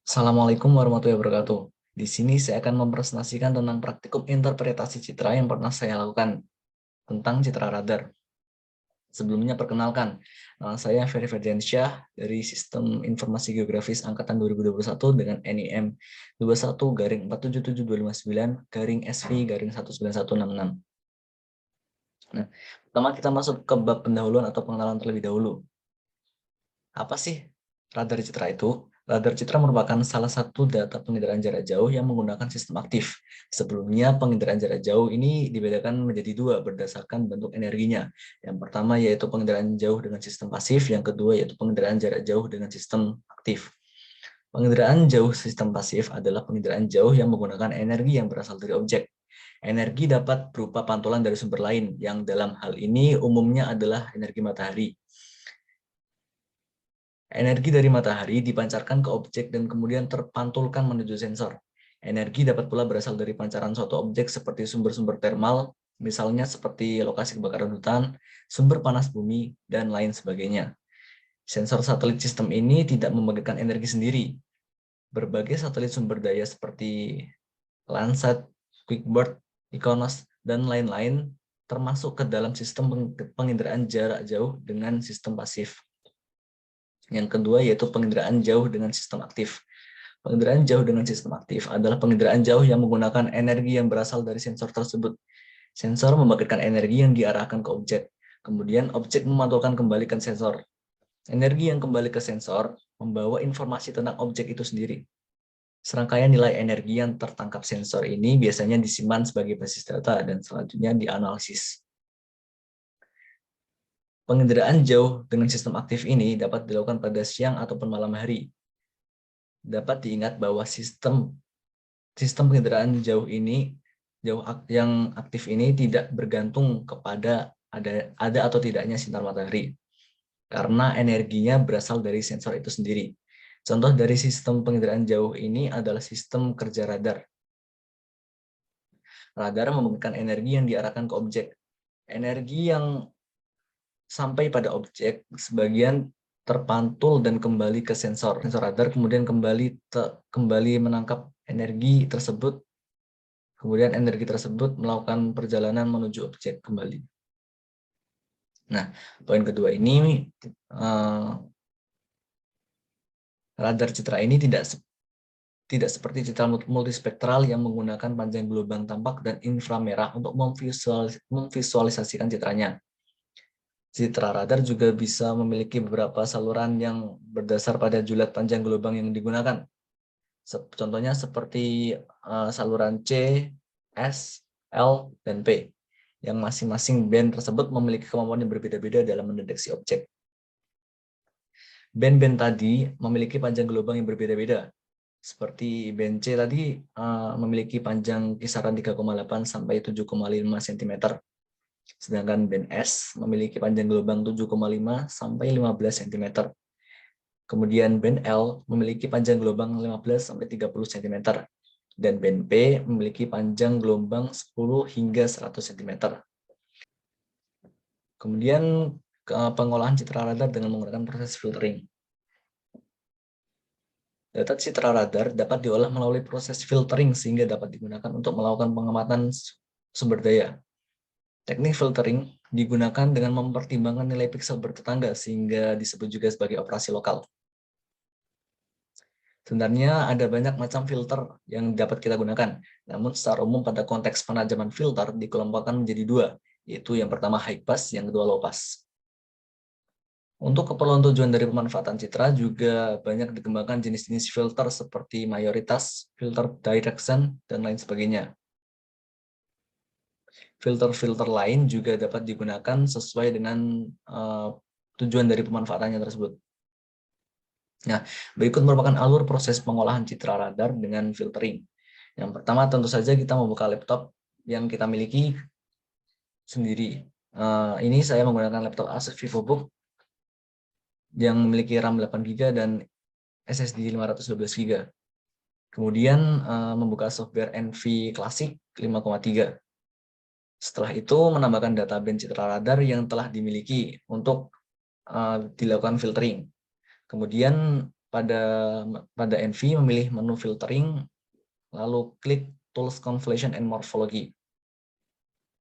Assalamualaikum warahmatullahi wabarakatuh. Di sini saya akan mempresentasikan tentang praktikum interpretasi citra yang pernah saya lakukan tentang citra radar. Sebelumnya perkenalkan, nama saya Ferry Ferdiansyah dari Sistem Informasi Geografis Angkatan 2021 dengan NIM 21-47259-SV-19166. Nah, pertama kita masuk ke bab pendahuluan atau pengenalan terlebih dahulu. Apa sih radar citra itu? Radar citra merupakan salah satu data penginderaan jarak jauh yang menggunakan sistem aktif. Sebelumnya, penginderaan jarak jauh ini dibedakan menjadi dua berdasarkan bentuk energinya. Yang pertama yaitu penginderaan jauh dengan sistem pasif, yang kedua yaitu penginderaan jarak jauh dengan sistem aktif. Penginderaan jauh sistem pasif adalah penginderaan jauh yang menggunakan energi yang berasal dari objek. Energi dapat berupa pantulan dari sumber lain, yang dalam hal ini umumnya adalah energi matahari. Energi dari matahari dipancarkan ke objek dan kemudian terpantulkan menuju sensor. Energi dapat pula berasal dari pancaran suatu objek seperti sumber-sumber termal, misalnya seperti lokasi kebakaran hutan, sumber panas bumi, dan lain sebagainya. Sensor satelit sistem ini tidak membangkitkan energi sendiri. Berbagai satelit sumber daya seperti Landsat, QuickBird, Iconos, dan lain-lain termasuk ke dalam sistem penginderaan jarak jauh dengan sistem pasif. Yang kedua yaitu penginderaan jauh dengan sistem aktif. Penginderaan jauh dengan sistem aktif adalah penginderaan jauh yang menggunakan energi yang berasal dari sensor tersebut. Sensor membangkitkan energi yang diarahkan ke objek. Kemudian objek memantulkan kembali ke sensor. Energi yang kembali ke sensor membawa informasi tentang objek itu sendiri. Serangkaian nilai energi yang tertangkap sensor ini biasanya disimpan sebagai basis data dan selanjutnya dianalisis. Penginderaan jauh dengan sistem aktif ini dapat dilakukan pada siang ataupun malam hari. Dapat diingat bahwa sistem penginderaan jauh yang aktif ini tidak bergantung kepada ada atau tidaknya sinar matahari, karena energinya berasal dari sensor itu sendiri. Contoh dari sistem penginderaan jauh ini adalah sistem kerja radar. Radar memberikan energi yang diarahkan ke objek. Energi yang sampai pada objek sebagian terpantul dan kembali ke sensor radar, kemudian kembali menangkap energi tersebut, kemudian energi tersebut melakukan perjalanan menuju objek kembali. Nah, poin kedua ini, radar citra ini tidak seperti citra multispektral yang menggunakan panjang gelombang tampak dan inframerah untuk memvisualisasikan citranya. Citra radar juga bisa memiliki beberapa saluran yang berdasar pada julat panjang gelombang yang digunakan. Contohnya seperti saluran C, S, L, dan P, yang masing-masing band tersebut memiliki kemampuan yang berbeda-beda dalam mendeteksi objek. Band-band tadi memiliki panjang gelombang yang berbeda-beda. Seperti band C tadi memiliki panjang kisaran 3,8 sampai 7,5 cm. Sedangkan band S memiliki panjang gelombang 7,5 sampai 15 cm. Kemudian band L memiliki panjang gelombang 15 sampai 30 cm. Dan band P memiliki panjang gelombang 10 hingga 100 cm. Kemudian pengolahan citra radar dengan menggunakan proses filtering. Data citra radar dapat diolah melalui proses filtering sehingga dapat digunakan untuk melakukan pengamatan sumber daya. Teknik filtering digunakan dengan mempertimbangkan nilai piksel bertetangga sehingga disebut juga sebagai operasi lokal. Sebenarnya ada banyak macam filter yang dapat kita gunakan, namun secara umum pada konteks penajaman filter dikelompokkan menjadi dua, yaitu yang pertama high pass, yang kedua low pass. Untuk keperluan tujuan dari pemanfaatan citra juga banyak dikembangkan jenis-jenis filter seperti mayoritas, filter direction, dan lain sebagainya. Filter-filter lain juga dapat digunakan sesuai dengan tujuan dari pemanfaatannya tersebut. Nah, berikut merupakan alur proses pengolahan citra radar dengan filtering. Yang pertama tentu saja kita membuka laptop yang kita miliki sendiri. Ini saya menggunakan laptop Asus VivoBook yang memiliki RAM 8GB dan SSD 512GB. Kemudian membuka software NV Classic 5,3. Setelah itu menambahkan data band citra radar yang telah dimiliki untuk dilakukan filtering. Kemudian pada NV, memilih menu filtering, lalu klik Tools Conflation and Morphology.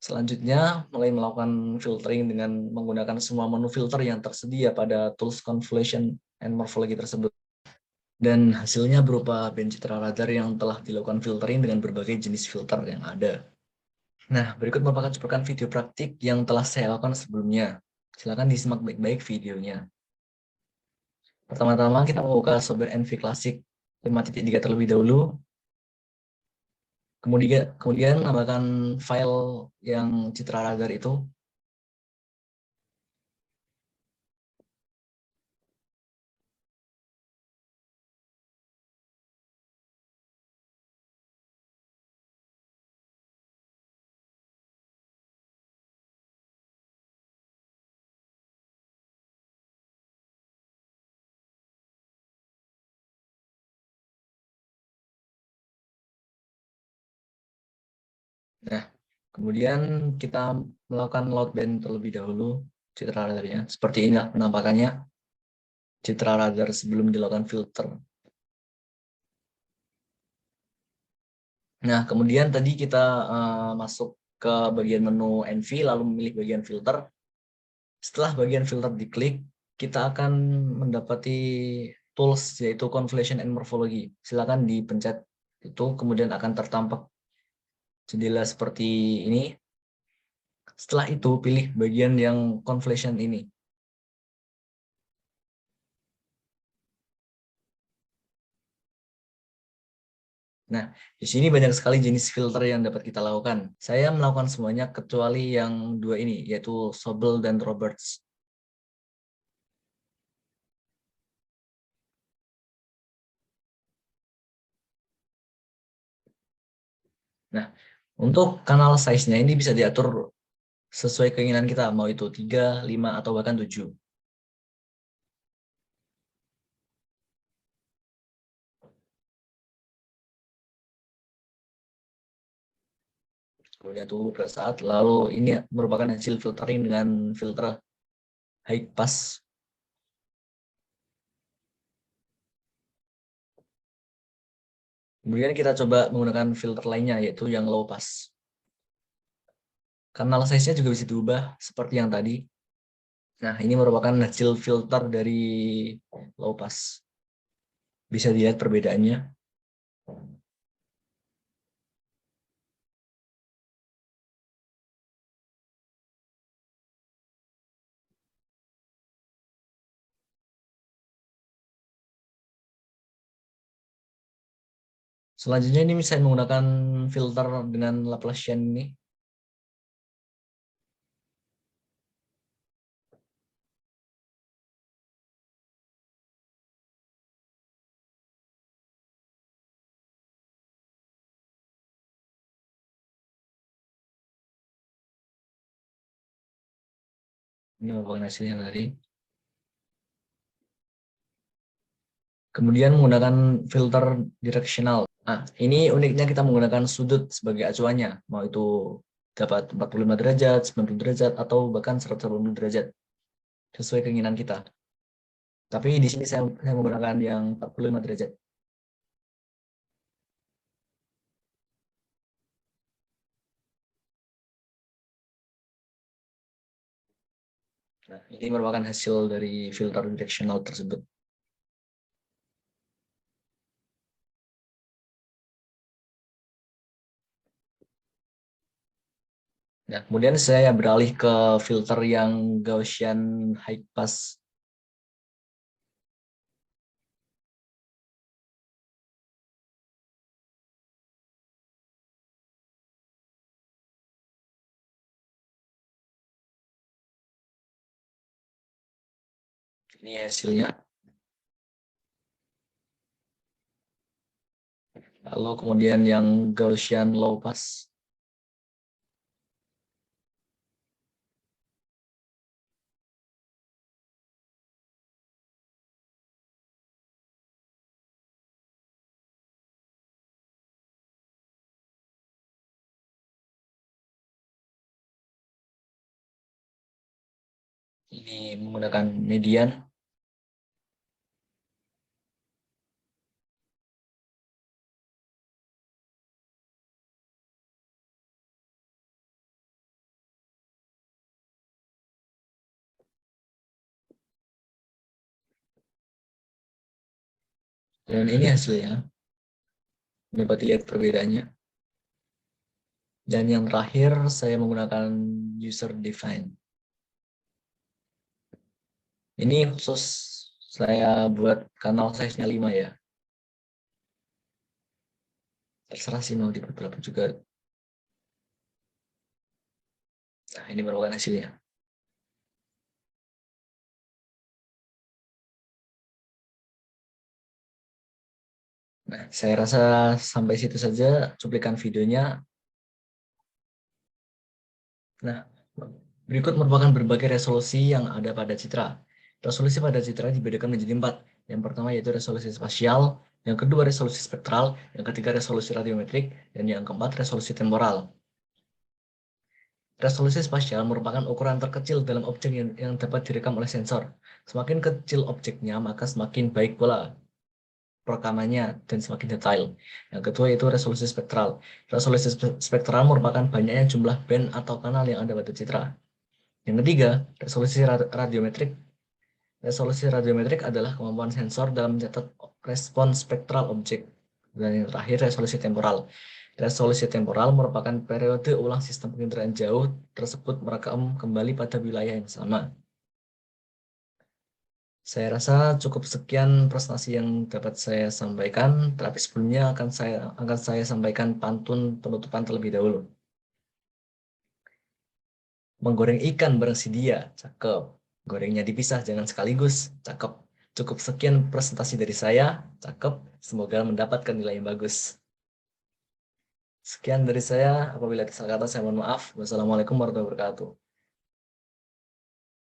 Selanjutnya, mulai melakukan filtering dengan menggunakan semua menu filter yang tersedia pada Tools Conflation and Morphology tersebut. Dan hasilnya berupa band citra radar yang telah dilakukan filtering dengan berbagai jenis filter yang ada. Nah, berikut merupakan cuplikan video praktik yang telah saya lakukan sebelumnya. Silakan disimak baik-baik videonya. Pertama-tama kita membuka software NV Classic 5.3 terlebih dahulu. Kemudian menambahkan file yang citra radar itu. Nah, kemudian kita melakukan load band terlebih dahulu citra radarnya. Seperti ini penampakannya citra radar sebelum dilakukan filter. Nah, kemudian tadi kita masuk ke bagian menu NV, lalu memilih bagian filter. Setelah bagian filter diklik, kita akan mendapati tools, yaitu Conflation and Morphology. Silakan dipencet itu, kemudian akan tertampak jendela seperti ini. Setelah itu, pilih bagian yang Conflation ini. Nah, di sini banyak sekali jenis filter yang dapat kita lakukan. Saya melakukan semuanya kecuali yang dua ini, yaitu Sobel dan Roberts. Nah, untuk kanal size-nya ini bisa diatur sesuai keinginan kita, mau itu 3, 5, atau bahkan 7. Kemudian tunggu beberapa saat, lalu ini merupakan hasil filtering dengan filter high pass. Kemudian kita coba menggunakan filter lainnya, yaitu yang low pass. Kanal size-nya juga bisa diubah seperti yang tadi. Nah, ini merupakan hasil filter dari low pass. Bisa dilihat perbedaannya. Selanjutnya ini saya menggunakan filter dengan Laplacian ini. Ini merupakan hasilnya tadi. Kemudian menggunakan filter directional. Nah, ini uniknya kita menggunakan sudut sebagai acuannya. Mau itu dapat 45 derajat, 90 derajat, atau bahkan 180 derajat. Sesuai keinginan kita. Tapi di sini saya menggunakan yang 45 derajat. Nah, ini merupakan hasil dari filter directional tersebut. Nah, kemudian saya beralih ke filter yang Gaussian high pass. Ini hasilnya. Lalu kemudian yang Gaussian low pass. Ini menggunakan median. Dan ini hasilnya, dapat lihat perbedaannya. Dan yang terakhir, saya menggunakan user define. Ini khusus saya buat kanal size-nya 5 ya. Terserah sih mau dibuat berapa juga. Nah, ini merupakan hasilnya. Nah, saya rasa sampai situ saja cuplikan videonya. Nah, berikut merupakan berbagai resolusi yang ada pada citra. Resolusi pada citra dibedakan menjadi 4. Yang pertama yaitu resolusi spasial, yang kedua resolusi spektral, yang ketiga resolusi radiometrik, dan yang keempat resolusi temporal. Resolusi spasial merupakan ukuran terkecil dalam objek yang dapat direkam oleh sensor. Semakin kecil objeknya, maka semakin baik pula perekamannya dan semakin detail. Yang kedua itu resolusi spektral. Resolusi spektral merupakan banyaknya jumlah band atau kanal yang ada pada citra. Yang ketiga, resolusi radiometrik. Resolusi radiometrik adalah kemampuan sensor dalam mencatat respons spektral objek. Dan yang terakhir, resolusi temporal. Resolusi temporal merupakan periode ulang sistem penginderaan jauh tersebut merekam kembali pada wilayah yang sama. Saya rasa cukup sekian presentasi yang dapat saya sampaikan. Tapi sebelumnya akan saya sampaikan pantun penutupan terlebih dahulu. Menggoreng ikan bareng si dia, cakep. Gorengnya dipisah, jangan sekaligus, cakep. Cukup sekian presentasi dari saya, cakep. Semoga mendapatkan nilai yang bagus. Sekian dari saya, apabila salah kata saya mohon maaf. Wassalamualaikum warahmatullahi wabarakatuh.